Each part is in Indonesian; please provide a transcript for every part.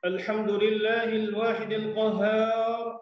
الحمد لله الواحد القهار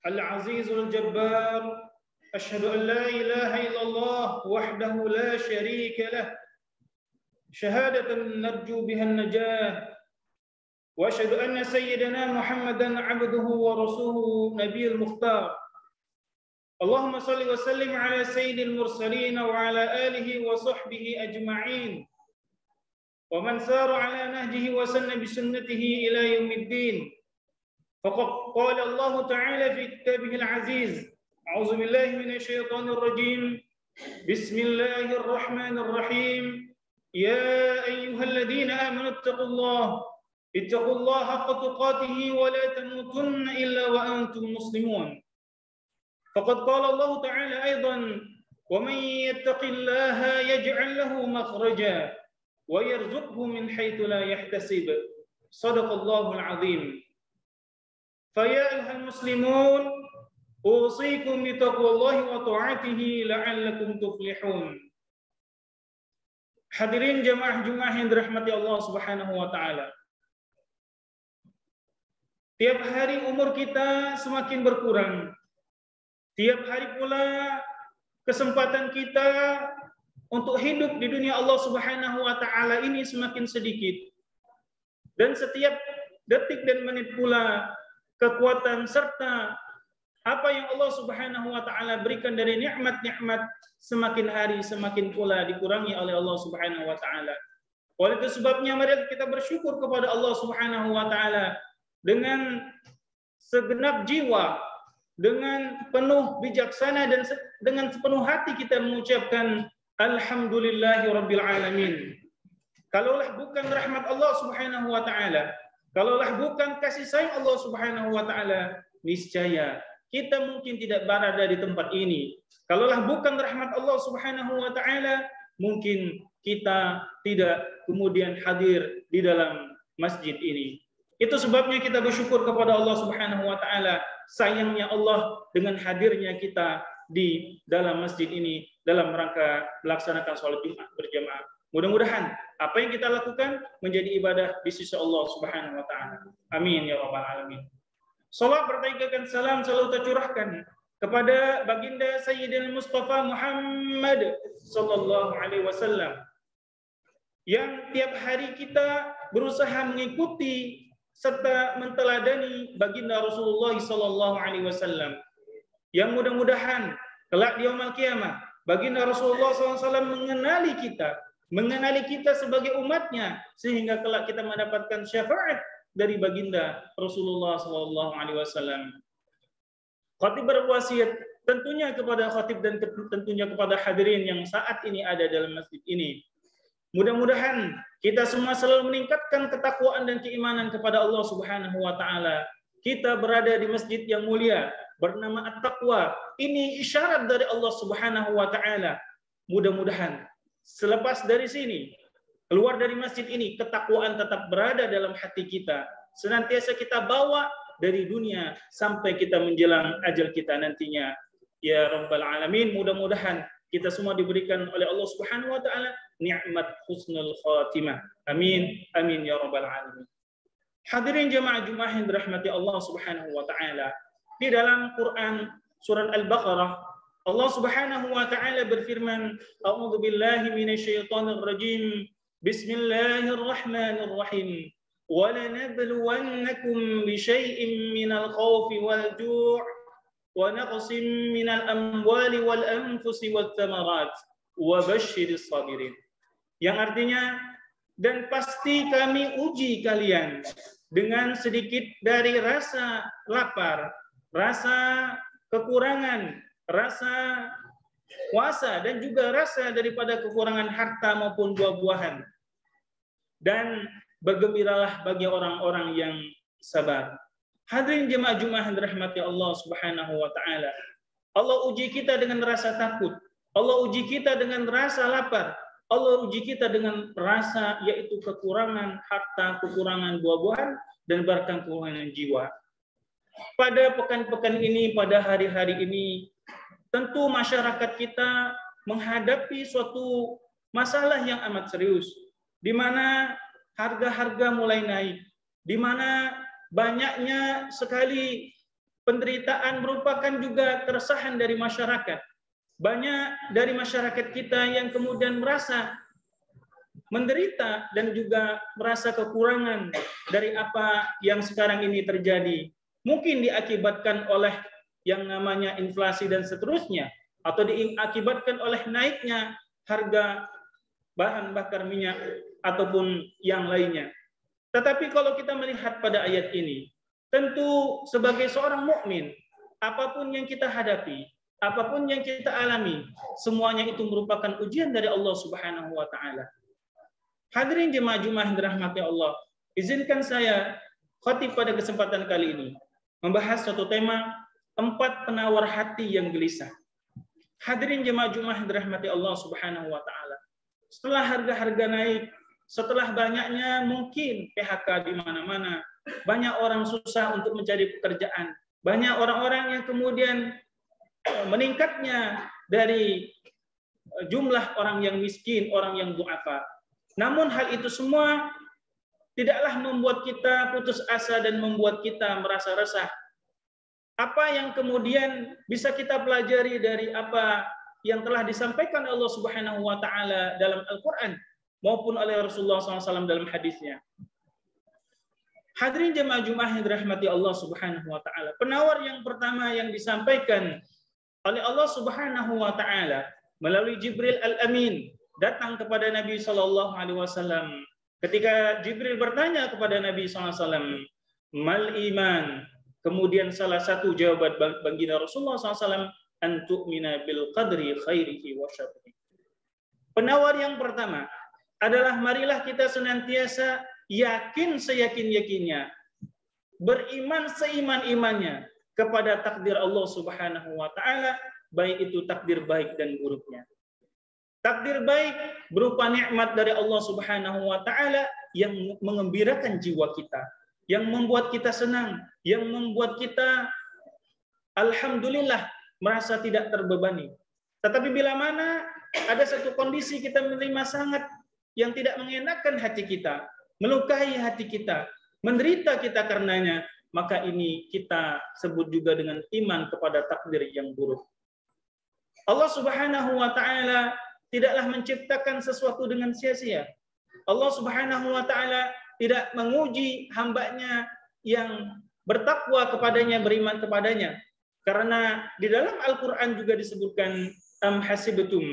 العزيز الجبار أشهد أن لا إله إلا الله وحده لا شريك له شهادة نرجو بها النجاة وأشهد أن سيدنا محمدا عبده ورسوله نبي المختار اللهم صل وسلم على سيد المرسلين وعلى آله وصحبه أجمعين ومن سار على نهجه وسن بسنته إلى يوم الدين فقد قال الله تعالى في كتابه العزيز أعوذ بالله من الشيطان الرجيم بسم الله الرحمن الرحيم يا أيها الذين آمنوا اتقوا الله حق تقاته ولا تموتن إلا وأنتم مسلمون فقد قال الله تعالى أيضا ومن يتق الله يجعل له مخرجا ويرزقه من حيث لا يحتسب صدق الله العظيم فيا أيها المسلمون أوصيكم بتقوى الله وطاعته لعلكم تفلحون. Hadirin jemaah-jemaah yang dirahmati Allah Subhanahu wa taala. Tiap hari umur kita semakin berkurang. Tiap hari pula kesempatan kita untuk hidup di dunia Allah Subhanahu wa taala ini semakin sedikit. Dan setiap detik dan menit pula kekuatan serta apa yang Allah Subhanahu wa taala berikan dari nikmat-nikmat semakin hari semakin pula dikurangi oleh Allah Subhanahu wa taala. Oleh itu sebabnya mari kita bersyukur kepada Allah Subhanahu wa taala dengan segenap jiwa, dengan penuh bijaksana dan dengan sepenuh hati kita mengucapkan alhamdulillahirabbil alamin. Kalaulah bukan rahmat Allah Subhanahu wa taala, kalaulah bukan kasih sayang Allah Subhanahu wa taala, niscaya kita mungkin tidak berada di tempat ini. Kalaulah bukan rahmat Allah Subhanahu wa taala, mungkin kita tidak kemudian hadir di dalam masjid ini. Itu sebabnya kita bersyukur kepada Allah Subhanahu wa taala, sayangnya Allah dengan hadirnya kita di dalam masjid ini dalam rangka melaksanakan sholat Jumat berjamaah. Mudah-mudahan apa yang kita lakukan menjadi ibadah di sisi Allah Subhanahu wa taala. Amin ya rabbal alamin. Salat bertaikakan salam selalu tercurahkan kepada baginda Sayyidina Mustafa Muhammad sallallahu alaihi wasallam yang tiap hari kita berusaha mengikuti serta menteladani baginda Rasulullah sallallahu alaihi wasallam yang mudah-mudahan kelak di yaumul qiyamah Baginda Rasulullah SAW mengenali kita sebagai umatnya, sehingga kelak kita mendapatkan syafaat dari baginda Rasulullah SAW. Khatib berwasiat tentunya kepada khatib dan tentunya kepada hadirin yang saat ini ada dalam masjid ini. Mudah-mudahan kita semua selalu meningkatkan ketakwaan dan keimanan kepada Allah Subhanahu wa taala. Kita berada di masjid yang mulia bernama At-Taqwa. Ini isyarat dari Allah Subhanahu wa taala. Mudah-mudahan selepas dari sini, keluar dari masjid ini, ketakwaan tetap berada dalam hati kita. Senantiasa kita bawa dari dunia sampai kita menjelang ajal kita nantinya. Ya Rabbal Alamin, mudah-mudahan kita semua diberikan oleh Allah Subhanahu wa taala nikmat husnul khatimah. Amin. Amin ya Rabbal Alamin. Hadirin jemaah Jumat yang dirahmati Allah Subhanahu wa taala. Di dalam Quran surah Al-Baqarah, Allah Subhanahu wa taala berfirman, "A'udzu billahi minasyaitonir rajim. Bismillahirrahmanirrahim. Wa lanabluwannakum bisyai'in minal khaufi wal ju' wa naqsin minal amwali wal anfusi wat thamarat wa basyiris sabirin." Yang artinya, dan pasti kami uji kalian dengan sedikit dari rasa lapar, rasa kekurangan, rasa puasa, dan juga rasa daripada kekurangan harta maupun buah-buahan. Dan bergembiralah bagi orang-orang yang sabar. Hadirin jemaah Jumat yang dirahmati Allah Subhanahu wa taala. Allah uji kita dengan rasa takut. Allah uji kita dengan rasa lapar. Allah uji kita dengan rasa yaitu kekurangan harta, kekurangan buah-buahan, dan bahkan kekurangan jiwa. Pada pekan-pekan ini, pada hari-hari ini, tentu masyarakat kita menghadapi suatu masalah yang amat serius, di mana harga-harga mulai naik, di mana banyaknya sekali penderitaan merupakan juga keresahan dari masyarakat. Banyak dari masyarakat kita yang kemudian merasa menderita dan juga merasa kekurangan dari apa yang sekarang ini terjadi. Mungkin diakibatkan oleh yang namanya inflasi dan seterusnya, atau diakibatkan oleh naiknya harga bahan bakar minyak ataupun yang lainnya. Tetapi kalau kita melihat pada ayat ini, tentu sebagai seorang mukmin, apapun yang kita hadapi, apapun yang kita alami, semuanya itu merupakan ujian dari Allah Subhanahu wa taala. Hadirin jemaah Jumat dirahmati Allah, izinkan saya khatib pada kesempatan kali ini membahas suatu tema 4 penawar hati yang gelisah. Hadirin jemaah Jumat dirahmati Allah Subhanahu wa taala. Setelah harga-harga naik, setelah banyaknya mungkin PHK di mana-mana, banyak orang susah untuk mencari pekerjaan, banyak orang-orang yang kemudian meningkatnya dari jumlah orang yang miskin, orang yang du'afa. Namun hal itu semua tidaklah membuat kita putus asa dan membuat kita merasa resah. Apa yang kemudian bisa kita pelajari dari apa yang telah disampaikan Allah Subhanahu wa taala dalam Al-Qur'an maupun oleh Rasulullah SAW dalam hadisnya. Hadirin jemaah Jumat yang dirahmati Allah Subhanahu wa taala. Penawar yang pertama yang disampaikan oleh Allah Subhanahu wa taala melalui Jibril Al-Amin datang kepada Nabi sallallahu alaihi wasallam. Ketika Jibril bertanya kepada Nabi sallallahu alaihi wasallam, "Mal iman?" Kemudian salah satu jawaban baginda Rasulullah SAW, "An tu'mina bil qadri khairihi wa syarrihi." Penawar yang pertama adalah marilah kita senantiasa yakin seyakin-yakinnya, beriman seiman-imannya kepada takdir Allah Subhanahu wa taala, baik itu takdir baik dan buruknya. Takdir baik berupa nikmat dari Allah Subhanahu wa taala yang mengembirakan jiwa kita, yang membuat kita senang, yang membuat kita alhamdulillah merasa tidak terbebani. Tetapi bila mana ada satu kondisi kita menerima sangat yang tidak mengenakan hati kita, melukai hati kita, menderita kita karenanya, maka ini kita sebut juga dengan iman kepada takdir yang buruk. Allah Subhanahu wa taala tidaklah menciptakan sesuatu dengan sia-sia. Allah Subhanahu wa taala tidak menguji hambanya yang bertakwa kepadanya, beriman kepadanya. Karena di dalam Al-Quran juga disebutkan, am hasibtum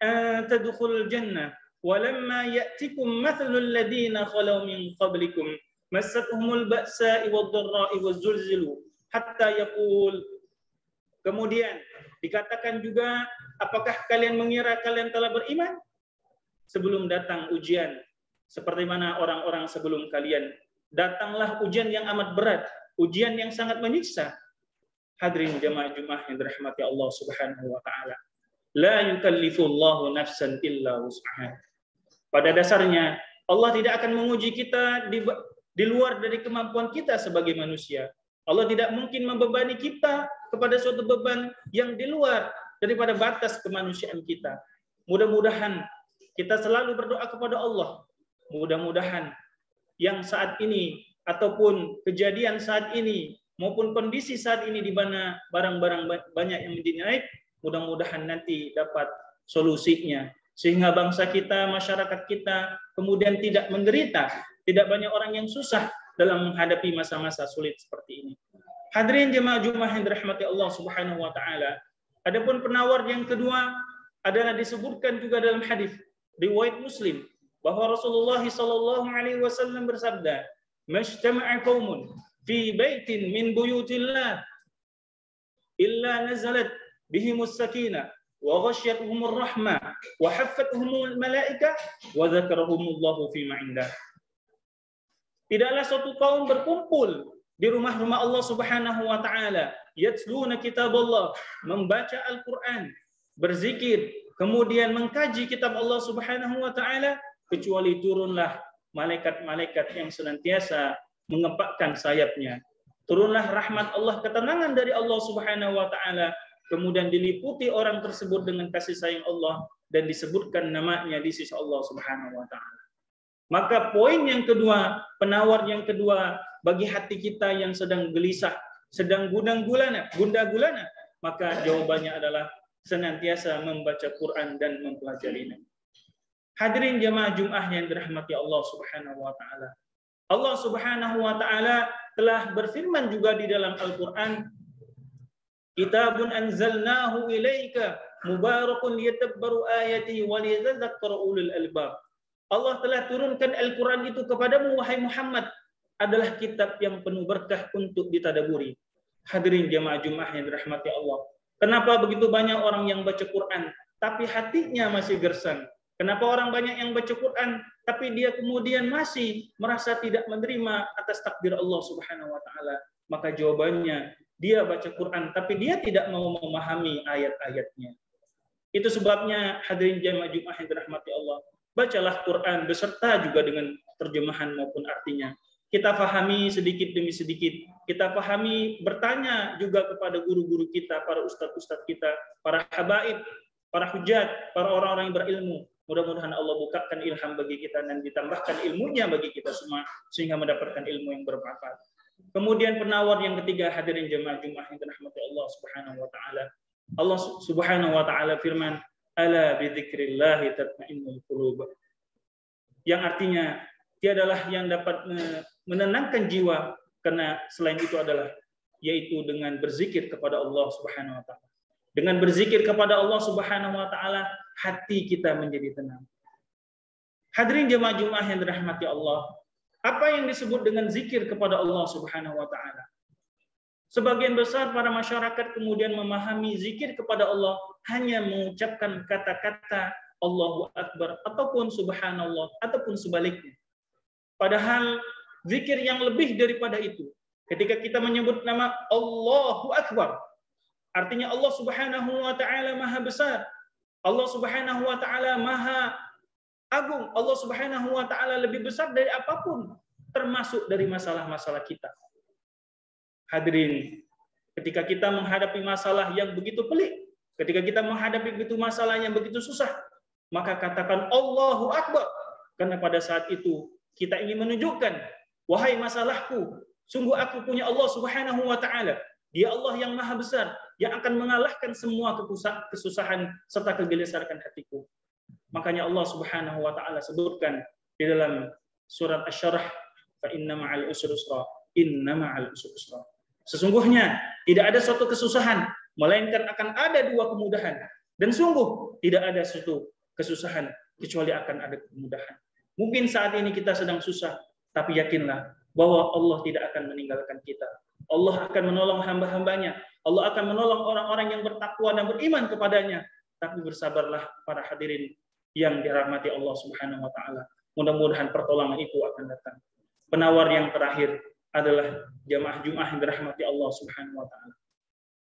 an tadkhulul jannah walamma ya'tikum mathalul ladzina khalau min qablikum massathumul ba'sa'i wad-dharra'i waz-zulzilu hatta yaqul. Kemudian dikatakan juga, apakah kalian mengira kalian telah beriman sebelum datang ujian seperti mana orang-orang sebelum kalian? Datanglah ujian yang amat berat, ujian yang sangat menyiksa. Hadirin jamaah Jumat yang dirahmati Allah Subhanahu wa taala. La yukallifullahu nafsan illa wus'aha. Pada dasarnya Allah tidak akan menguji kita di luar dari kemampuan kita sebagai manusia. Allah tidak mungkin membebani kita kepada suatu beban yang di luar daripada batas kemanusiaan kita. Mudah-mudahan kita selalu berdoa kepada Allah. Mudah-mudahan yang saat ini ataupun kejadian saat ini maupun kondisi saat ini di mana barang-barang banyak yang menjadi naik, mudah-mudahan nanti dapat solusinya sehingga bangsa kita, masyarakat kita kemudian tidak menderita, tidak banyak orang yang susah dalam menghadapi masa-masa sulit seperti ini. Hadirin jemaah Jumat yang dirahmati Allah Subhanahu wa taala. Adapun penawar yang kedua adalah disebutkan juga dalam hadis riwayat Muslim bahwa Rasulullah sallallahu alaihi wasallam bersabda, "Majtama'a qaumun fi baitin min buyutillah illa nazalat bihimus sakinah wa ghasyiyatuhumur rahmah wa haffatuhumul malaikah wa dzakarahumullahu fi ma indah." Tidaklah suatu kaum berkumpul di rumah-rumah Allah Subhanahu wa taala, yatluna kitaballah, membaca Al-Qur'an, berzikir, kemudian mengkaji kitab Allah Subhanahu wa taala, kecuali turunlah malaikat-malaikat yang senantiasa mengepakkan sayapnya. Turunlah rahmat Allah, ketenangan dari Allah Subhanahu wa taala, kemudian diliputi orang tersebut dengan kasih sayang Allah dan disebutkan namanya di sisi Allah Subhanahu wa taala. Maka poin yang kedua, penawar yang kedua bagi hati kita yang sedang gelisah, sedang gundah gulana, maka jawabannya adalah senantiasa membaca Quran dan mempelajarinya. Hadirin jamaah Jumat yang dirahmati Allah Subhanahu wa taala. Allah Subhanahu wa taala telah berfirman juga di dalam Al-Qur'an, "Kitabun anzalnahu ilaika mubarakun liyadabbaru ayatihi wa liyadhakkaru ulul albab." Allah telah turunkan Al-Quran itu kepadamu, wahai Muhammad, adalah kitab yang penuh berkah untuk ditadaburi. Hadirin jamaah Jumat yang dirahmati Allah. Kenapa begitu banyak orang yang baca Quran, tapi hatinya masih gersang? Kenapa orang banyak yang baca Quran, tapi dia kemudian masih merasa tidak menerima atas takdir Allah Subhanahu wa taala? Maka jawabannya, dia baca Quran, tapi dia tidak mau memahami ayat-ayatnya. Itu sebabnya hadirin jamaah Jumat yang dirahmati Allah, bacalah Quran beserta juga dengan terjemahan maupun artinya. Kita pahami sedikit demi sedikit. Kita pahami, bertanya juga kepada guru-guru kita, para ustadz-ustadz kita, para habaib, para hujat, para orang-orang yang berilmu. Mudah-mudahan Allah bukakan ilham bagi kita dan ditambahkan ilmunya bagi kita semua sehingga mendapatkan ilmu yang bermanfaat. Kemudian penawar yang ketiga, hadirin jemaah Jumat yang dirahmati Allah Subhanahu wa taala. Allah Subhanahu wa taala firman, "Ala bidzikrillahi tatma'innul qulub." Yang artinya, tiadalah yang dapat menenangkan jiwa, karena selain itu adalah yaitu dengan berzikir kepada Allah Subhanahu wa taala. Dengan berzikir kepada Allah Subhanahu wa taala, hati kita menjadi tenang. Hadirin jemaah Jumat yang dirahmati Allah, apa yang disebut dengan zikir kepada Allah Subhanahu wa taala? Sebagian besar para masyarakat kemudian memahami zikir kepada Allah hanya mengucapkan kata-kata Allahu Akbar ataupun Subhanallah ataupun sebaliknya. Padahal zikir yang lebih daripada itu. Ketika kita menyebut nama Allahu Akbar, artinya Allah Subhanahu wa taala Maha besar. Allah Subhanahu wa taala Maha agung. Allah Subhanahu wa taala lebih besar dari apapun, termasuk dari masalah-masalah kita. Hadirin, ketika kita menghadapi masalah yang begitu pelik, ketika kita menghadapi begitu masalah yang begitu susah, maka katakan Allahu Akbar. Karena pada saat itu kita ingin menunjukkan, wahai masalahku, sungguh aku punya Allah Subhanahu wa taala. Dia Allah yang Maha besar, yang akan mengalahkan semua kesusahan serta kegelisahan hatiku. Makanya Allah Subhanahu wa taala sebutkan di dalam surat Asy-Syarah, fa inna ma'al usri yusra, inna ma'al usri yusra. Sesungguhnya tidak ada suatu kesusahan, melainkan akan ada dua kemudahan. Dan sungguh tidak ada suatu kesusahan kecuali akan ada kemudahan. Mungkin saat ini kita sedang susah, tapi yakinlah bahwa Allah tidak akan meninggalkan kita. Allah akan menolong hamba-hambanya. Allah akan menolong orang-orang yang bertakwa dan beriman kepadanya. Tapi bersabarlah para hadirin yang dirahmati Allah Subhanahu wa taala. Mudah-mudahan pertolongan itu akan datang. Penawar yang terakhir adalah jamaah Jumat yang dirahmati Allah Subhanahu wa taala.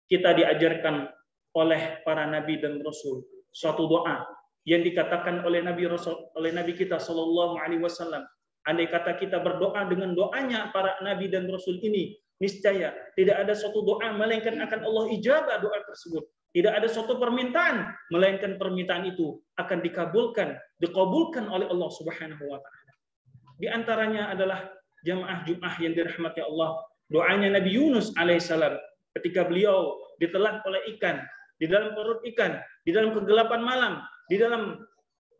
Kita diajarkan oleh para nabi dan rasul suatu doa yang dikatakan oleh Nabi kita sallallahu alaihi wasallam. Andai kata kita berdoa dengan doanya para nabi dan rasul ini, niscaya tidak ada suatu doa melainkan akan Allah ijabah doa tersebut. Tidak ada suatu permintaan melainkan permintaan itu akan dikabulkan oleh Allah Subhanahu wa taala. Di antaranya adalah jamaah Jumat yang dirahmati Allah, doanya Nabi Yunus alaihissalam ketika beliau ditelan oleh ikan, di dalam perut ikan, di dalam kegelapan malam, di dalam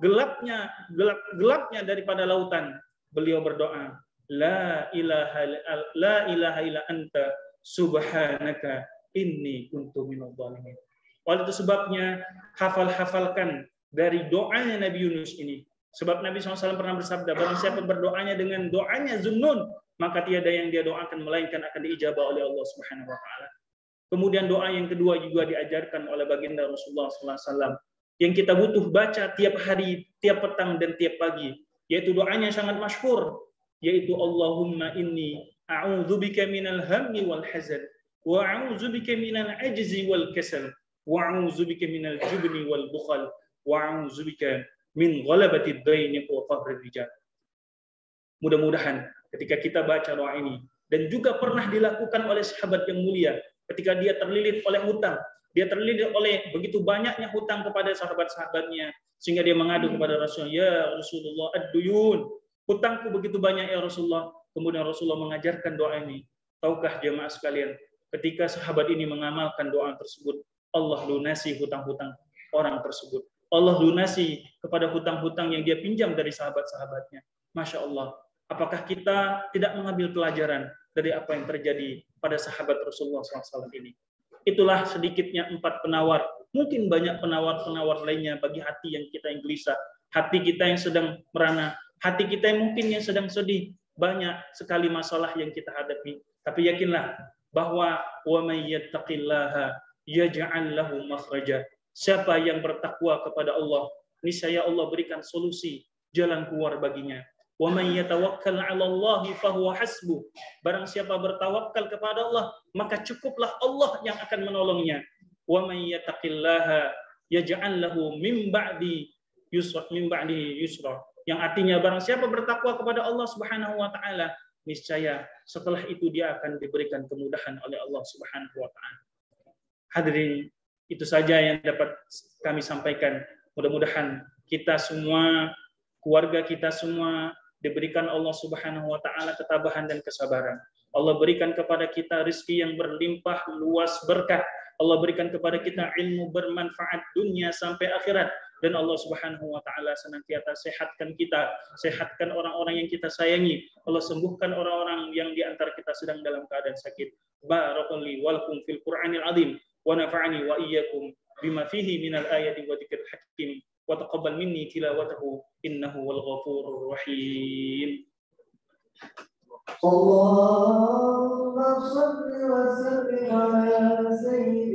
gelapnya daripada lautan, beliau berdoa, la ilaha illa anta subhanaka inni kuntu minadh dhalimin. Oleh itu sebabnya hafalkan dari doanya Nabi Yunus ini. Sebab Nabi SAW pernah bersabda, barang siapa berdoanya dengan doanya Zunnun, maka tiada yang dia doakan melainkan akan diijabah oleh Allah Subhanahu wa taala. Kemudian doa yang kedua juga diajarkan oleh baginda Rasulullah SAW yang kita butuh baca tiap hari, tiap petang dan tiap pagi, yaitu doanya yang sangat masyhur, yaitu Allahumma inni a'udzubika minal hammi wal hazan wa a'udzubika minal ajzi wal kasal wa a'udzubika minal jubni wal bukhal wa a'udzubika min ghalabatid daini wa qahrir rijal. Mudah-mudahan ketika kita baca doa ini, dan juga pernah dilakukan oleh sahabat yang mulia ketika dia terlilit oleh hutang, dia terlilit oleh begitu banyaknya hutang kepada sahabat-sahabatnya, sehingga dia mengadu kepada Rasulullah, ya Rasulullah ad-duyun, hutangku begitu banyak ya Rasulullah. Kemudian Rasulullah mengajarkan doa ini. Tahukah jemaah sekalian, ketika sahabat ini mengamalkan doa tersebut, Allah lunasi hutang-hutang orang tersebut. Allah lunasi kepada hutang-hutang yang dia pinjam dari sahabat-sahabatnya. Masya Allah. Apakah kita tidak mengambil pelajaran dari apa yang terjadi pada sahabat Rasulullah SAW ini? Itulah sedikitnya 4 penawar. Mungkin banyak penawar-penawar lainnya bagi hati yang kita yang gelisah, hati kita yang sedang merana, hati kita yang mungkin yang sedang sedih. Banyak sekali masalah yang kita hadapi. Tapi yakinlah bahwa wa may yattaqillaha yaj'al lahu makhraja. Siapa yang bertakwa kepada Allah, niscaya Allah berikan solusi, jalan keluar baginya. Wa may yatawakkal 'ala Allahi fahuwa hasbuh. Barang siapa bertawakal kepada Allah, maka cukuplah Allah yang akan menolongnya. Wa may yattaqillaha yaj'al lahu min ba'dihi yusra. Yang artinya barang siapa bertakwa kepada Allah Subhanahu wa taala, niscaya setelah itu dia akan diberikan kemudahan oleh Allah Subhanahu wa taala. Hadirin, itu saja yang dapat kami sampaikan. Mudah-mudahan kita semua, keluarga kita semua diberikan Allah Subhanahu wa taala ketabahan dan kesabaran. Allah berikan kepada kita rezeki yang berlimpah luas berkah. Allah berikan kepada kita ilmu bermanfaat dunia sampai akhirat. Dan Allah Subhanahu wa taala senantiasa sehatkan kita, sehatkan orang-orang yang kita sayangi. Allah sembuhkan orang-orang yang di antara kita sedang dalam keadaan sakit. Barakallahu walakum fil Qur'anil azim wa nafa'ani wa iyyakum bima fihi minal ayati wa dzikril hakim. Wa taqabbal minni tilawatahu innahu wal ghafurur rahim. Allahumma shalli wa sallim ala sayyidina